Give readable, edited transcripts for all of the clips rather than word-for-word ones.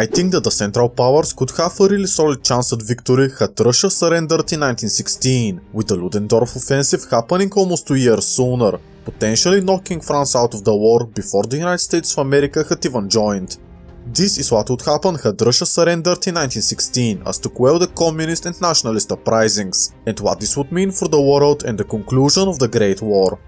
I think that the Central Powers could have a really solid chance at victory had Russia surrendered in 1916, with the Ludendorff offensive happening almost 2 years sooner, potentially knocking France out of the war before the United States of America had even joined. This is what would happen had Russia surrendered in 1916 as to quell the communist and nationalist uprisings, and what this would mean for the world and the conclusion of the Great War.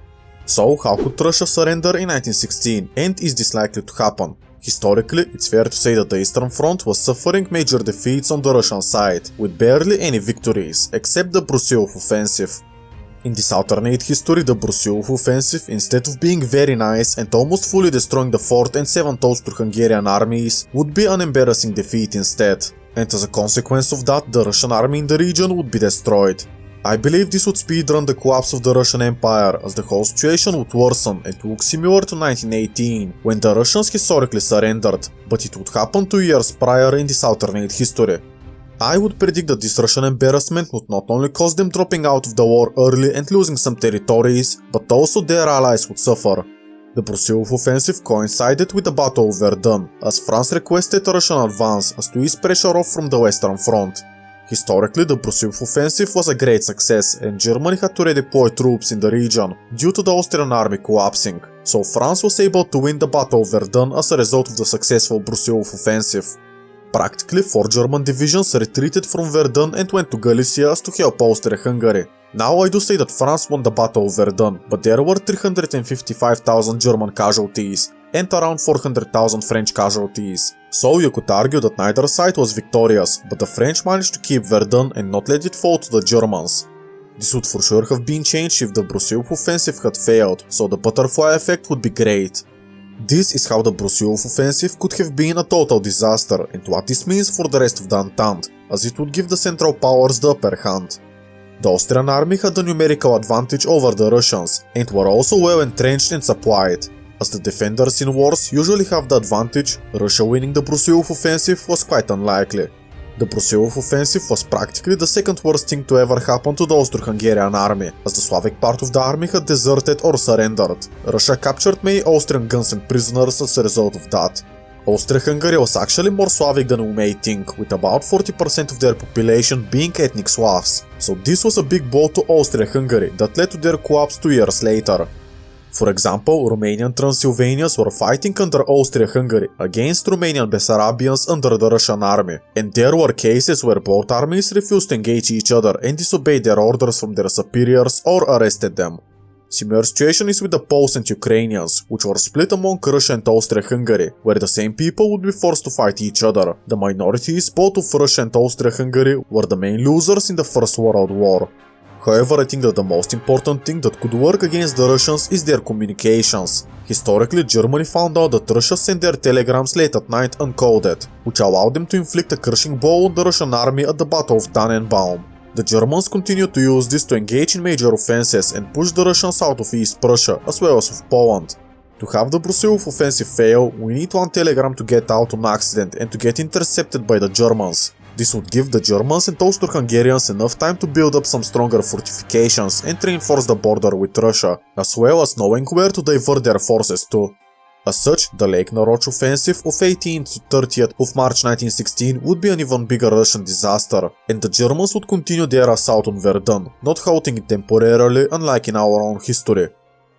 So, how could Russia surrender in 1916, and is this likely to happen? Historically, it's fair to say that the Eastern Front was suffering major defeats on the Russian side, with barely any victories, except the Brusilov offensive. In this alternate history, the Brusilov offensive, instead of being very nice and almost fully destroying the 4th and 7th Austro-Hungarian armies, would be an embarrassing defeat instead, and as a consequence of that, the Russian army in the region would be destroyed. I believe this would speedrun the collapse of the Russian Empire, as the whole situation would worsen and look similar to 1918, when the Russians historically surrendered, but it would happen 2 years prior in this alternate history. I would predict that this Russian embarrassment would not only cause them dropping out of the war early and losing some territories, but also their allies would suffer. The Brusilov offensive coincided with the Battle of Verdun, as France requested a Russian advance as to ease pressure off from the Western Front. Historically, the Brusilov offensive was a great success, and Germany had to redeploy troops in the region due to the Austrian army collapsing, so France was able to win the Battle of Verdun as a result of the successful Brusilov offensive. Practically 4 German divisions retreated from Verdun and went to Galicia to help Austria-Hungary. Now I do say that France won the Battle of Verdun, but there were 355,000 German casualties and around 400,000 French casualties. So you could argue that neither side was victorious, but the French managed to keep Verdun and not let it fall to the Germans. This would for sure have been changed if the Brusilov offensive had failed, so the butterfly effect would be great. This is how the Brusilov offensive could have been a total disaster, and what this means for the rest of the Entente, as it would give the Central Powers the upper hand. The Austrian army had a numerical advantage over the Russians, and were also well entrenched and supplied. As the defenders in wars usually have the advantage, Russia winning the Brusilov offensive was quite unlikely. The Brusilov offensive was practically the second worst thing to ever happen to the Austro-Hungarian army, as the Slavic part of the army had deserted or surrendered. Russia captured many Austrian guns and prisoners as a result of that. Austria-Hungary was actually more Slavic than we may think, with about 40% of their population being ethnic Slavs, so this was a big blow to Austria-Hungary that led to their collapse 2 years later. For example, Romanian Transylvanians were fighting under Austria-Hungary against Romanian Bessarabians under the Russian army, and there were cases where both armies refused to engage each other and disobeyed their orders from their superiors or arrested them. Similar situation is with the Poles and Ukrainians, which were split among Russia and Austria-Hungary, where the same people would be forced to fight each other. The minorities, both of Russia and Austria-Hungary, were the main losers in the First World War. However, I think that the most important thing that could work against the Russians is their communications. Historically, Germany found out that Russia sent their telegrams late at night uncoded, which allowed them to inflict a crushing blow on the Russian army at the Battle of Tannenbaum. The Germans continued to use this to engage in major offenses and push the Russians out of East Prussia as well as of Poland. To have the Brusilov offensive fail, we need one telegram to get out on accident and to get intercepted by the Germans. This would give the Germans and Austro-Hungarians enough time to build up some stronger fortifications and reinforce the border with Russia, as well as knowing where to divert their forces to. As such, the Lake Naroch offensive of 18th to 30th of March 1916 would be an even bigger Russian disaster, and the Germans would continue their assault on Verdun, not halting it temporarily unlike in our own history.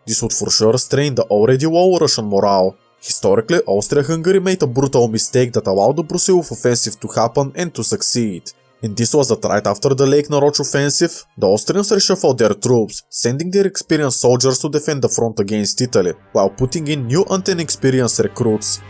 This would for sure strain the already low Russian morale. Historically, Austria-Hungary made a brutal mistake that allowed the Brusilov offensive to happen and to succeed. And this was that right after the Lake Naroch offensive, the Austrians reshuffled their troops, sending their experienced soldiers to defend the front against Italy, while putting in new and inexperienced recruits.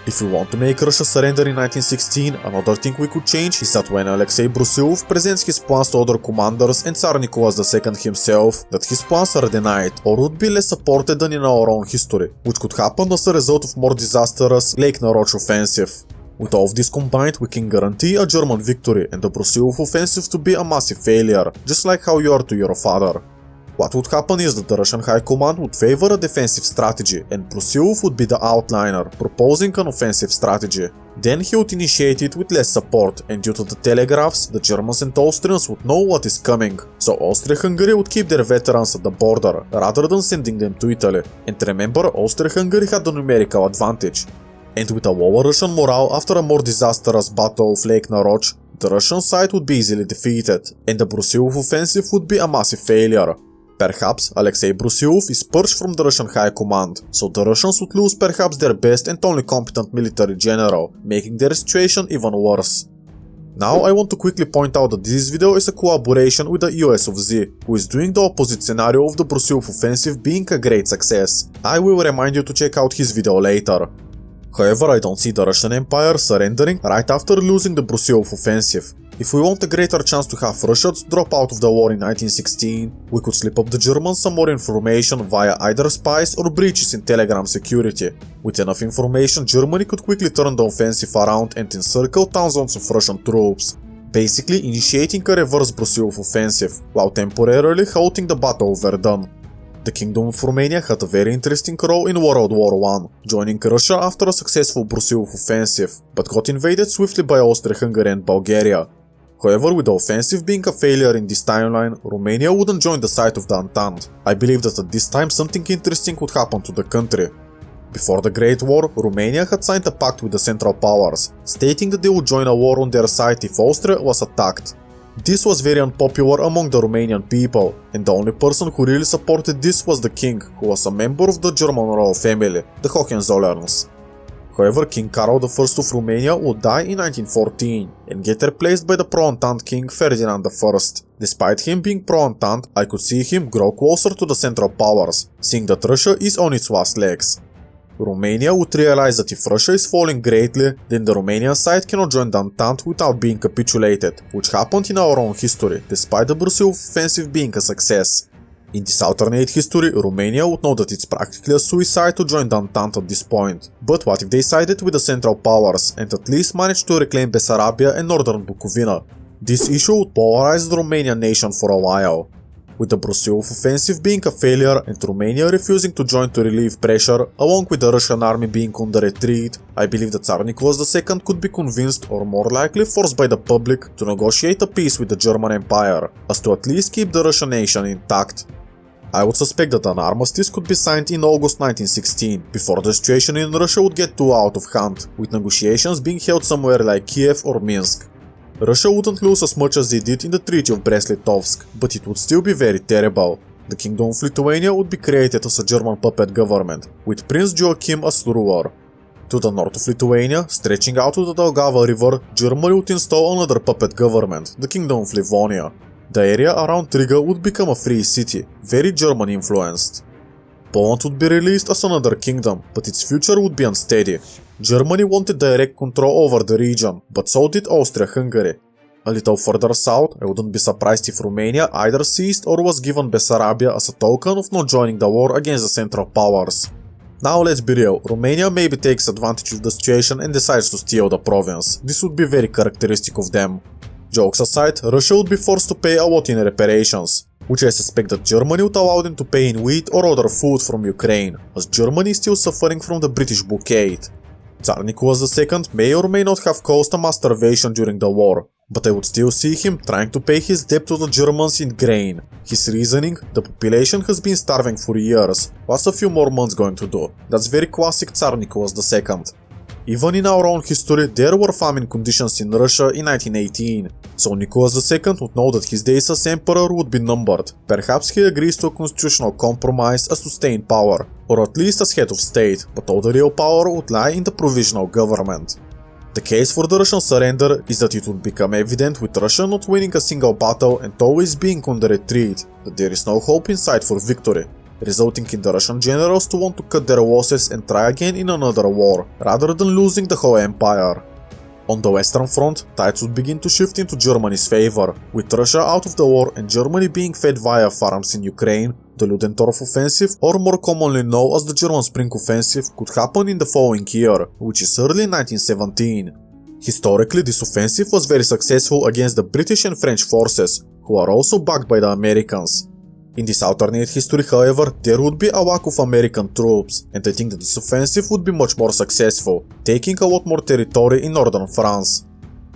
If we want to make Russia surrender in 1916, another thing we could change is that when Alexei Brusilov presents his plans to other commanders and Tsar Nicholas II himself, that his plans are denied or would be less supported than in our own history, which could happen as a result of more disastrous Lake Naroch offensive. With all of this combined, we can guarantee a German victory and the Brusilov offensive to be a massive failure, just like how you are to your father. What would happen is that the Russian High Command would favor a defensive strategy and Brusilov would be the outliner, proposing an offensive strategy. Then he would initiate it with less support, and due to the telegraphs, the Germans and Austrians would know what is coming, so Austria-Hungary would keep their veterans at the border, rather than sending them to Italy. And remember, Austria-Hungary had the numerical advantage. And with a lower Russian morale after a more disastrous Battle of Lake Naroch, the Russian side would be easily defeated, and the Brusilov offensive would be a massive failure. Perhaps Alexei Brusilov is purged from the Russian High Command, so the Russians would lose perhaps their best and only competent military general, making their situation even worse. Now I want to quickly point out that this video is a collaboration with the US of Z, who is doing the opposite scenario of the Brusilov offensive being a great success. I will remind you to check out his video later. However, I don't see the Russian Empire surrendering right after losing the Brusilov offensive. If we want a greater chance to have Russia drop out of the war in 1916, we could slip up the Germans some more information via either spies or breaches in Telegram security. With enough information, Germany could quickly turn the offensive around and encircle thousands of Russian troops, basically initiating a reverse Brusilov offensive, while temporarily halting the Battle of Verdun. The Kingdom of Romania had a very interesting role in World War I, joining Russia after a successful Brusilov offensive, but got invaded swiftly by Austria-Hungary and Bulgaria. However, with the offensive being a failure in this timeline, Romania wouldn't join the side of the Entente. I believe that at this time something interesting would happen to the country. Before the Great War, Romania had signed a pact with the Central Powers, stating that they would join a war on their side if Austria was attacked. This was very unpopular among the Romanian people, and the only person who really supported this was the king, who was a member of the German royal family, the Hohenzollerns. However, King Carol I of Romania would die in 1914 and get replaced by the pro-Entente King Ferdinand I. Despite him being pro-Entente, I could see him grow closer to the Central Powers, seeing that Russia is on its last legs. Romania would realize that if Russia is falling greatly, then the Romanian side cannot join the Entente without being capitulated, which happened in our own history, despite the Brusilov offensive being a success. In this alternate history, Romania would know that it's practically a suicide to join the Entente at this point. But what if they sided with the Central Powers and at least managed to reclaim Bessarabia and northern Bukovina? This issue would polarize the Romanian nation for a while. With the Brusilov offensive being a failure and Romania refusing to join to relieve pressure, along with the Russian army being on the retreat, I believe that Tsar Nicholas II could be convinced, or more likely forced by the public, to negotiate a peace with the German Empire, as to at least keep the Russian nation intact. I would suspect that an armistice could be signed in August 1916, before the situation in Russia would get too out of hand, with negotiations being held somewhere like Kiev or Minsk. Russia wouldn't lose as much as they did in the Treaty of Brest-Litovsk, but it would still be very terrible. The Kingdom of Lithuania would be created as a German puppet government, with Prince Joachim as ruler. To the north of Lithuania, stretching out to the Daugava River, Germany would install another puppet government, the Kingdom of Livonia. The area around Riga would become a free city, very German-influenced. Poland would be released as another kingdom, but its future would be unsteady. Germany wanted direct control over the region, but so did Austria-Hungary. A little further south, I wouldn't be surprised if Romania either seized or was given Bessarabia as a token of not joining the war against the Central Powers. Now let's be real, Romania maybe takes advantage of the situation and decides to steal the province. This would be very characteristic of them. Jokes aside, Russia would be forced to pay a lot in reparations, which I suspect that Germany would allow them to pay in wheat or other food from Ukraine, as Germany is still suffering from the British blockade. Tsar Nicholas II may or may not have caused a mass starvation during the war, but I would still see him trying to pay his debt to the Germans in grain. His reasoning, the population has been starving for years, what's a few more months going to do? That's very classic Tsar Nicholas II. Even in our own history, there were famine conditions in Russia in 1918, so Nicholas II would know that his days as emperor would be numbered. Perhaps he agrees to a constitutional compromise as to stay in power, or at least as head of state, but all the real power would lie in the provisional government. The case for the Russian surrender is that it would become evident with Russia not winning a single battle and always being on the retreat, that there is no hope in sight for victory, resulting in the Russian generals to want to cut their losses and try again in another war, rather than losing the whole empire. On the Western Front, tides would begin to shift into Germany's favor, with Russia out of the war and Germany being fed via farms in Ukraine. The Ludendorff offensive, or more commonly known as the German Spring Offensive, could happen in the following year, which is early 1917. Historically, this offensive was very successful against the British and French forces, who are also backed by the Americans. In this alternate history, however, there would be a lack of American troops, and I think that this offensive would be much more successful, taking a lot more territory in northern France.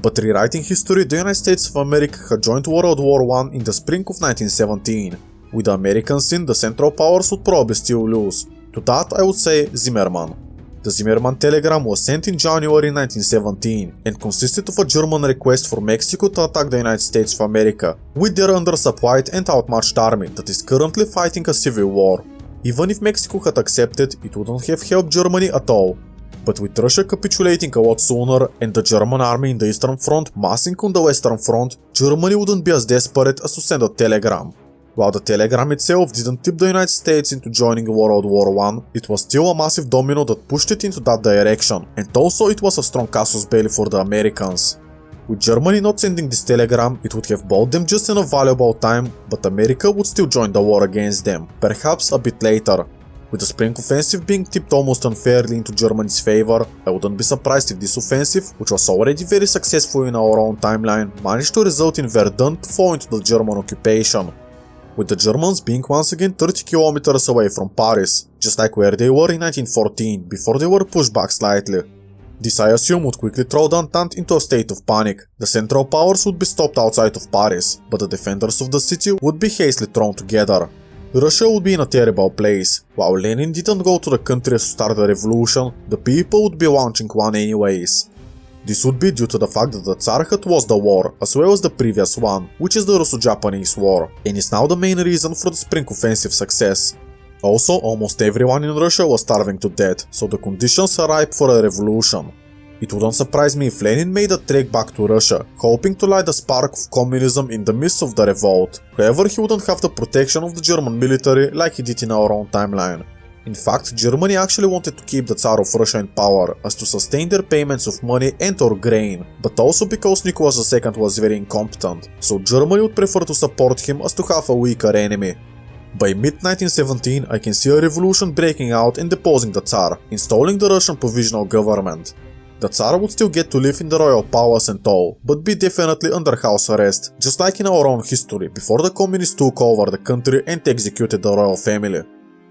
But rewriting history, the United States of America had joined World War I in the spring of 1917. With the Americans in, the Central Powers would probably still lose. To that I would say Zimmerman. The Zimmermann telegram was sent in January 1917 and consisted of a German request for Mexico to attack the United States of America with their undersupplied and outmatched army that is currently fighting a civil war. Even if Mexico had accepted, it wouldn't have helped Germany at all. But with Russia capitulating a lot sooner and the German army in the Eastern Front massing on the Western Front, Germany wouldn't be as desperate as to send a telegram. While the telegram itself didn't tip the United States into joining World War I, it was still a massive domino that pushed it into that direction, and also it was a strong casus belli for the Americans. With Germany not sending this telegram, it would have bought them just enough valuable time, but America would still join the war against them, perhaps a bit later. With the spring offensive being tipped almost unfairly into Germany's favor, I wouldn't be surprised if this offensive, which was already very successful in our own timeline, managed to result in Verdun to fall into the German occupation. With the Germans being once again 30 kilometers away from Paris, just like where they were in 1914 before they were pushed back slightly. This I assume would quickly throw the Entente into a state of panic. The Central Powers would be stopped outside of Paris, but the defenders of the city would be hastily thrown together. Russia would be in a terrible place. While Lenin didn't go to the country to start a revolution, the people would be launching one anyways. This would be due to the fact that the Tsar had lost the war, as well as the previous one, which is the Russo-Japanese War, and is now the main reason for the spring offensive success. Also, almost everyone in Russia was starving to death, so the conditions are ripe for a revolution. It wouldn't surprise me if Lenin made a trek back to Russia, hoping to light a spark of communism in the midst of the revolt. However, he wouldn't have the protection of the German military like he did in our own timeline. In fact, Germany actually wanted to keep the Tsar of Russia in power as to sustain their payments of money and or grain, but also because Nicholas II was very incompetent, so Germany would prefer to support him as to have a weaker enemy. By mid-1917, I can see a revolution breaking out and deposing the Tsar, installing the Russian provisional government. The Tsar would still get to live in the royal palace and all, but be definitely under house arrest, just like in our own history before the communists took over the country and executed the royal family.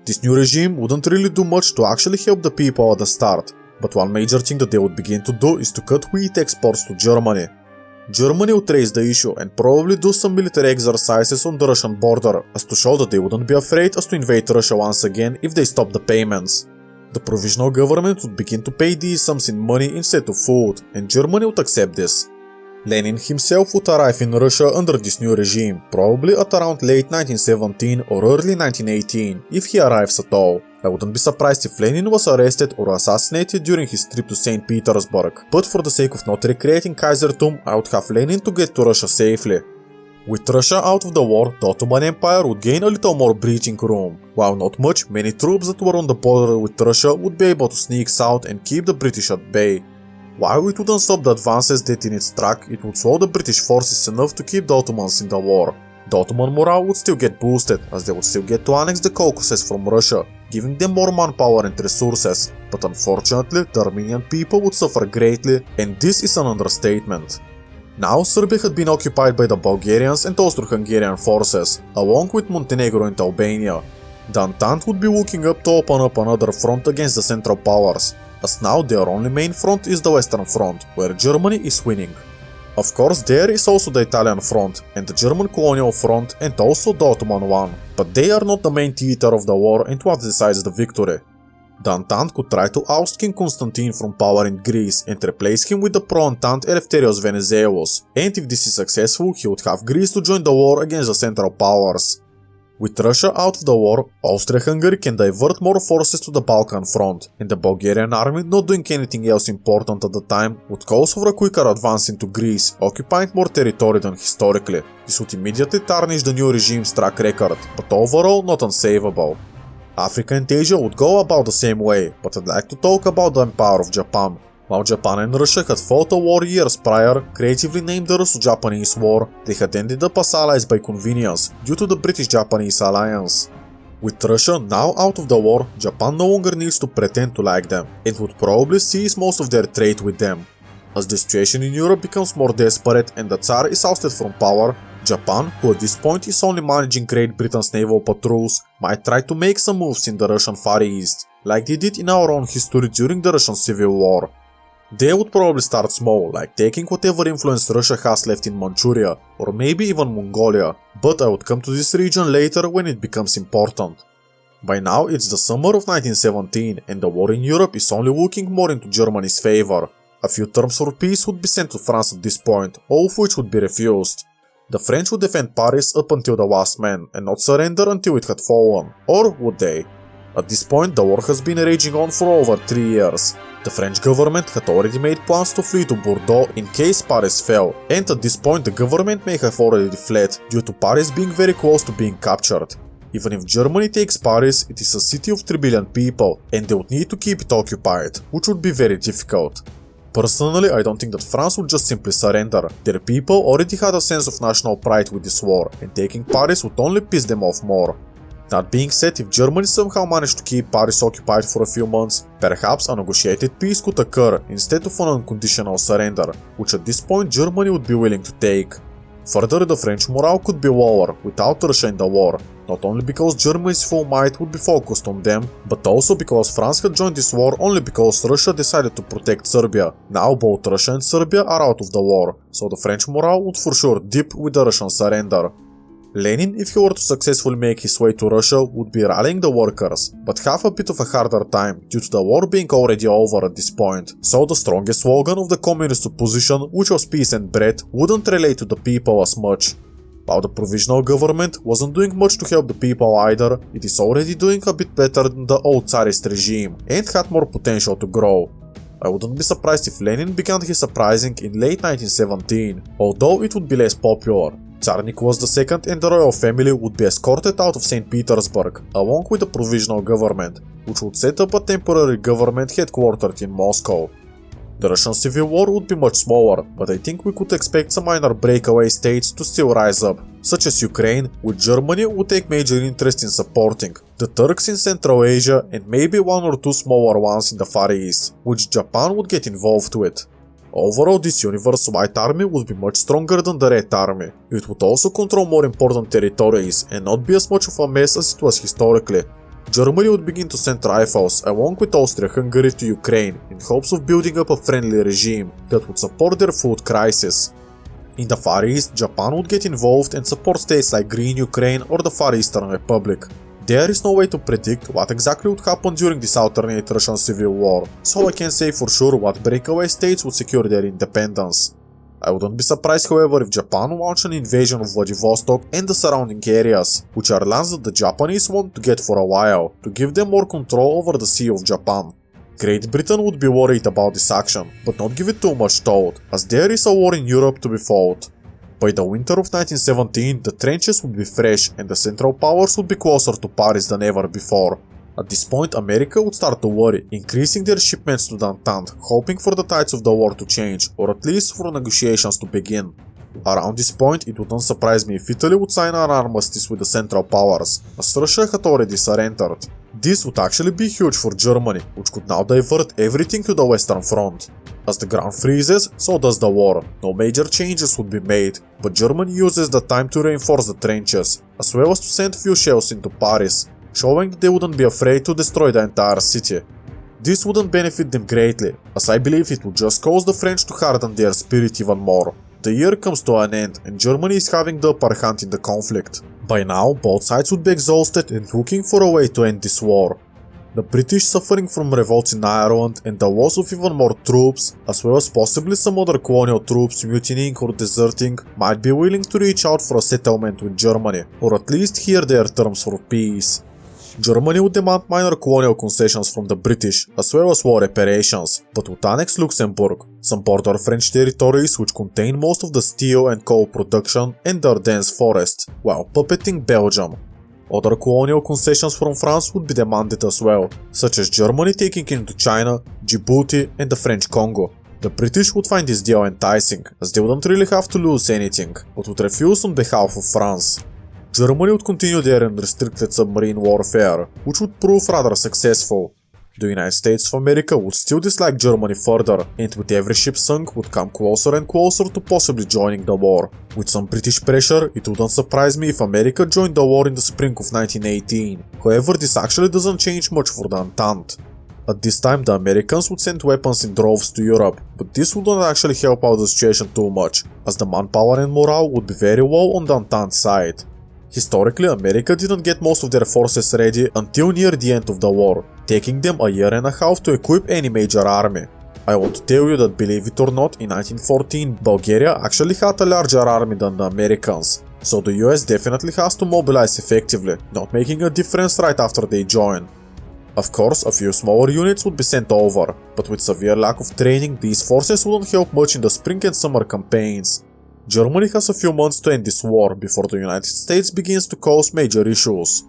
This new regime wouldn't really do much to actually help the people at the start, but one major thing that they would begin to do is to cut wheat exports to Germany. Germany would raise the issue and probably do some military exercises on the Russian border as to show that they wouldn't be afraid as to invade Russia once again if they stopped the payments. The provisional government would begin to pay these sums in money instead of food, and Germany would accept this. Lenin himself would arrive in Russia under this new regime, probably at around late 1917 or early 1918, if he arrives at all. I wouldn't be surprised if Lenin was arrested or assassinated during his trip to St. Petersburg, but for the sake of not recreating Kaisertum, I would have Lenin to get to Russia safely. With Russia out of the war, the Ottoman Empire would gain a little more breathing room. While not much, many troops that were on the border with Russia would be able to sneak south and keep the British at bay. While it wouldn't stop the advances that in its track, it would slow the British forces enough to keep the Ottomans in the war. The Ottoman morale would still get boosted, as they would still get to annex the Caucasus from Russia, giving them more manpower and resources, but unfortunately the Armenian people would suffer greatly, and this is an understatement. Now Serbia had been occupied by the Bulgarians and Austro-Hungarian forces, along with Montenegro and Albania. The Entente would be looking up to open up another front against the Central Powers, as now their only main front is the Western Front, where Germany is winning. Of course, there is also the Italian front, and the German colonial front, and also the Ottoman one, but they are not the main theater of the war and what decides the victory. The Entente could try to oust King Constantine from power in Greece and replace him with the pro-Entente Eleftherios Venizelos, and if this is successful, he would have Greece to join the war against the Central Powers. With Russia out of the war, Austria-Hungary can divert more forces to the Balkan front, and the Bulgarian army, not doing anything else important at the time, would call for a quicker advance into Greece, occupying more territory than historically. This would immediately tarnish the new regime's track record, but overall not unsavable. Africa and Asia would go about the same way, but I'd like to talk about the Empire of Japan. While Japan and Russia had fought a war years prior, creatively named the Russo-Japanese War, they had ended up as allies by convenience due to the British-Japanese alliance. With Russia now out of the war, Japan no longer needs to pretend to like them, and would probably cease most of their trade with them. As the situation in Europe becomes more desperate and the Tsar is ousted from power, Japan, who at this point is only managing Great Britain's naval patrols, might try to make some moves in the Russian Far East, like they did in our own history during the Russian Civil War. They would probably start small, like taking whatever influence Russia has left in Manchuria, or maybe even Mongolia, but I would come to this region later when it becomes important. By now it's the summer of 1917 and the war in Europe is only looking more into Germany's favor. A few terms for peace would be sent to France at this point, all of which would be refused. The French would defend Paris up until the last man and not surrender until it had fallen. Or would they? At this point the war has been raging on for over 3 years. The French government had already made plans to flee to Bordeaux in case Paris fell, and at this point the government may have already fled due to Paris being very close to being captured. Even if Germany takes Paris, it is a city of 3 billion people and they would need to keep it occupied, which would be very difficult. Personally, I don't think that France would just simply surrender. Their people already had a sense of national pride with this war, and taking Paris would only piss them off more. That being said, if Germany somehow managed to keep Paris occupied for a few months, perhaps a negotiated peace could occur instead of an unconditional surrender, which at this point Germany would be willing to take. Further, the French morale could be lower without Russia in the war, not only because Germany's full might would be focused on them, but also because France had joined this war only because Russia decided to protect Serbia. Now both Russia and Serbia are out of the war, so the French morale would for sure dip with the Russian surrender. Lenin, if he were to successfully make his way to Russia, would be rallying the workers, but have a bit of a harder time due to the war being already over at this point, so the strongest slogan of the communist opposition, which was peace and bread, wouldn't relate to the people as much. While the provisional government wasn't doing much to help the people either, it is already doing a bit better than the old Tsarist regime, and had more potential to grow. I wouldn't be surprised if Lenin began his uprising in late 1917, although it would be less popular. Tsar Nicholas II and the royal family would be escorted out of St. Petersburg, along with the provisional government, which would set up a temporary government headquartered in Moscow. The Russian Civil War would be much smaller, but I think we could expect some minor breakaway states to still rise up, such as Ukraine, which Germany would take major interest in supporting, the Turks in Central Asia, and maybe one or two smaller ones in the Far East, which Japan would get involved with. Overall, this universe White Army would be much stronger than the Red Army. It would also control more important territories and not be as much of a mess as it was historically. Germany would begin to send rifles along with Austria-Hungary to Ukraine in hopes of building up a friendly regime that would support their food crisis. In the Far East, Japan would get involved and support states like Green Ukraine or the Far Eastern Republic. There is no way to predict what exactly would happen during this alternate Russian Civil War, so I can't say for sure what breakaway states would secure their independence. I wouldn't be surprised however if Japan launched an invasion of Vladivostok and the surrounding areas, which are lands that the Japanese want to get for a while, to give them more control over the Sea of Japan. Great Britain would be worried about this action, but not give it too much thought, as there is a war in Europe to be fought. By the winter of 1917, the trenches would be fresh and the Central Powers would be closer to Paris than ever before. At this point, America would start to worry, increasing their shipments to the Entente, hoping for the tides of the war to change, or at least for negotiations to begin. Around this point, it wouldn't surprise me if Italy would sign an armistice with the Central Powers, as Russia had already surrendered. This would actually be huge for Germany, which could now divert everything to the Western Front. As the ground freezes, so does the war. No major changes would be made, but Germany uses the time to reinforce the trenches, as well as to send few shells into Paris, showing that they wouldn't be afraid to destroy the entire city. This wouldn't benefit them greatly, as I believe it would just cause the French to harden their spirit even more. The year comes to an end and Germany is having the upper hand in the conflict. By now, both sides would be exhausted and looking for a way to end this war. The British suffering from revolts in Ireland and the loss of even more troops, as well as possibly some other colonial troops mutinying or deserting, might be willing to reach out for a settlement with Germany, or at least hear their terms for peace. Germany would demand minor colonial concessions from the British, as well as war reparations, but would annex Luxembourg, some border French territories which contain most of the steel and coal production and their dense forest, while puppeting Belgium. Other colonial concessions from France would be demanded as well, such as Germany taking into China, Djibouti and the French Congo. The British would find this deal enticing, as they wouldn't really have to lose anything, but would refuse on behalf of France. Germany would continue their unrestricted submarine warfare, which would prove rather successful. The United States of America would still dislike Germany further, and with every ship sunk would come closer and closer to possibly joining the war. With some British pressure, it wouldn't surprise me if America joined the war in the spring of 1918. However, this actually doesn't change much for the Entente. At this time, the Americans would send weapons in droves to Europe, but this wouldn't actually help out the situation too much, as the manpower and morale would be very low on the Entente side. Historically, America didn't get most of their forces ready until near the end of the war, taking them a year and a half to equip any major army. I want to tell you that, believe it or not, in 1914, Bulgaria actually had a larger army than the Americans, so the US definitely has to mobilize effectively, not making a difference right after they join. Of course, a few smaller units would be sent over, but with severe lack of training, these forces wouldn't help much in the spring and summer campaigns. Germany has a few months to end this war before the United States begins to cause major issues.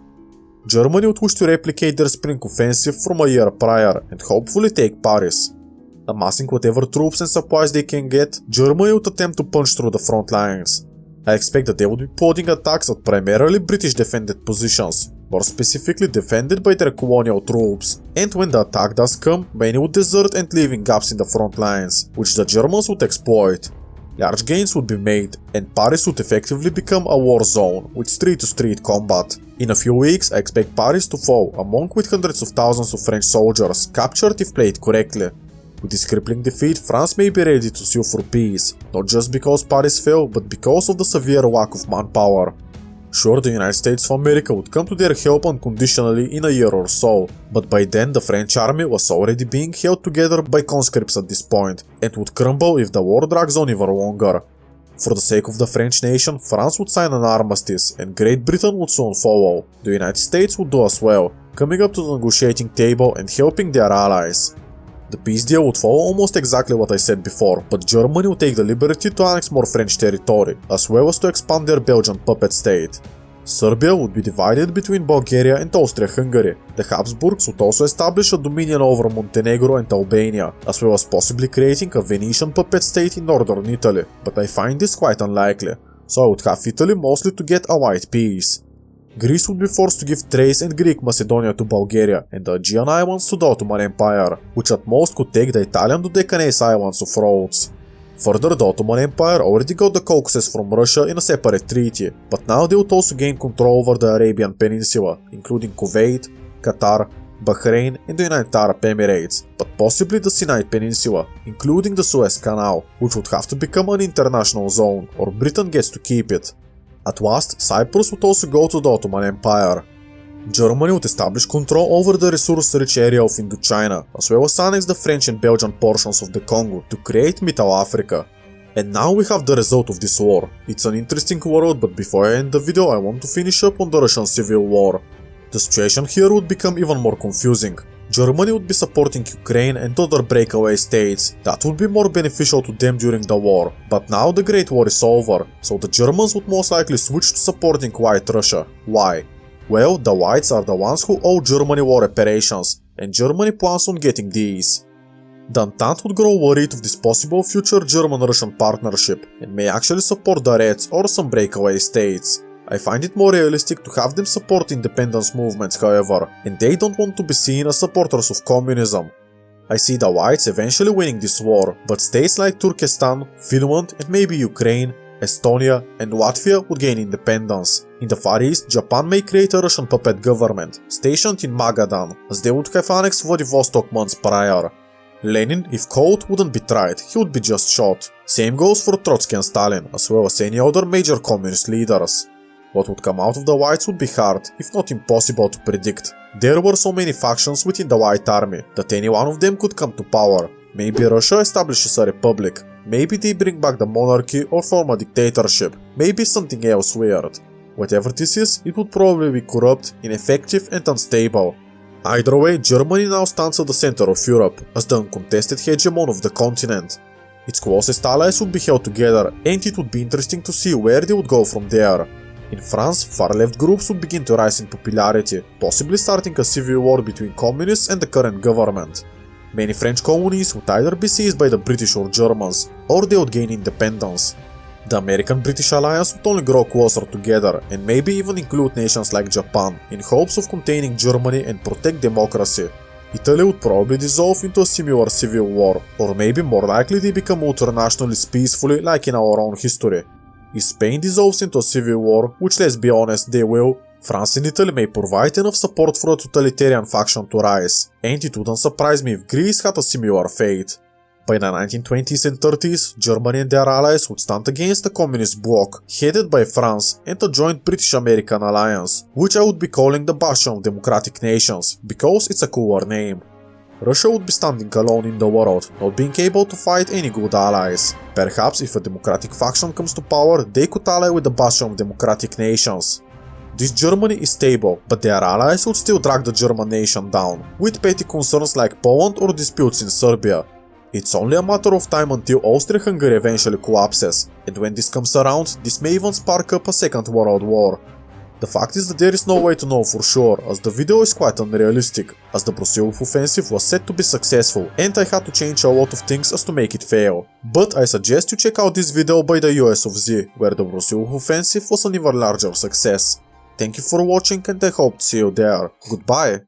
Germany would wish to replicate their spring offensive from a year prior and hopefully take Paris. Amassing whatever troops and supplies they can get, Germany would attempt to punch through the front lines. I expect that they would be podding attacks at primarily British defended positions, more specifically defended by their colonial troops, and when the attack does come, many would desert and leaving gaps in the front lines, which the Germans would exploit. Large gains would be made, and Paris would effectively become a war zone with street-to-street combat. In a few weeks, I expect Paris to fall, among with hundreds of thousands of French soldiers, captured if played correctly. With this crippling defeat, France may be ready to sue for peace, not just because Paris fell, but because of the severe lack of manpower. Sure, the United States of America would come to their help unconditionally in a year or so, but by then the French army was already being held together by conscripts at this point, and would crumble if the war drags on even longer. For the sake of the French nation, France would sign an armistice, and Great Britain would soon follow. The United States would do as well, coming up to the negotiating table and helping their allies. The peace deal would follow almost exactly what I said before, but Germany would take the liberty to annex more French territory, as well as to expand their Belgian puppet state. Serbia would be divided between Bulgaria and Austria-Hungary. The Habsburgs would also establish a dominion over Montenegro and Albania, as well as possibly creating a Venetian puppet state in northern Italy, but I find this quite unlikely, so I would have Italy mostly to get a white peace. Greece would be forced to give Thrace and Greek Macedonia to Bulgaria and the Aegean Islands to the Ottoman Empire, which at most could take the Italian Dodecanese Islands of Rhodes. Further, the Ottoman Empire already got the Caucasus from Russia in a separate treaty, but now they would also gain control over the Arabian Peninsula, including Kuwait, Qatar, Bahrain and the United Arab Emirates, but possibly the Sinai Peninsula, including the Suez Canal, which would have to become an international zone, or Britain gets to keep it. At last, Cyprus would also go to the Ottoman Empire. Germany would establish control over the resource-rich area of Indochina, as well as annex the French and Belgian portions of the Congo to create Middle Africa. And now we have the result of this war. It's an interesting world, but before I end the video I want to finish up on the Russian Civil War. The situation here would become even more confusing. Germany would be supporting Ukraine and other breakaway states that would be more beneficial to them during the war, but now the Great War is over, so the Germans would most likely switch to supporting White Russia. Why? Well, the Whites are the ones who owe Germany war reparations, and Germany plans on getting these. The Entente would grow worried of this possible future German-Russian partnership, and may actually support the Reds or some breakaway states. I find it more realistic to have them support independence movements, however, and they don't want to be seen as supporters of communism. I see the Whites eventually winning this war, but states like Turkestan, Finland and maybe Ukraine, Estonia and Latvia would gain independence. In the Far East, Japan may create a Russian puppet government, stationed in Magadan, as they would have annexed Vladivostok months prior. Lenin, if caught, wouldn't be tried, he would be just shot. Same goes for Trotsky and Stalin, as well as any other major communist leaders. What would come out of the Whites would be hard, if not impossible to predict. There were so many factions within the White Army that any one of them could come to power. Maybe Russia establishes a republic, maybe they bring back the monarchy or form a dictatorship, maybe something else weird. Whatever this is, it would probably be corrupt, ineffective and unstable. Either way, Germany now stands at the center of Europe, as the uncontested hegemon of the continent. Its closest allies would be held together, and it would be interesting to see where they would go from there. In France, far-left groups would begin to rise in popularity, possibly starting a civil war between communists and the current government. Many French colonies would either be seized by the British or Germans, or they would gain independence. The American-British alliance would only grow closer together, and maybe even include nations like Japan, in hopes of containing Germany and protect democracy. Italy would probably dissolve into a similar civil war, or maybe more likely they become ultra-nationalists peacefully like in our own history. If Spain dissolves into a civil war, which let's be honest they will, France and Italy may provide enough support for a totalitarian faction to rise, and it wouldn't surprise me if Greece had a similar fate. By the 1920s and 30s, Germany and their allies would stand against the communist bloc, headed by France and a joint British-American alliance, which I would be calling the Bastion of Democratic Nations, because it's a cooler name. Russia would be standing alone in the world, not being able to fight any good allies. Perhaps if a democratic faction comes to power, they could ally with the Bastion of Democratic Nations. This Germany is stable, but their allies would still drag the German nation down, with petty concerns like Poland or disputes in Serbia. It's only a matter of time until Austria-Hungary eventually collapses, and when this comes around, this may even spark up a second world war. The fact is that there is no way to know for sure, as the video is quite unrealistic, as the Brusilov offensive was said to be successful and I had to change a lot of things as to make it fail. But I suggest you check out this video by the US of Z, where the Brusilov offensive was an even larger success. Thank you for watching and I hope to see you there. Goodbye!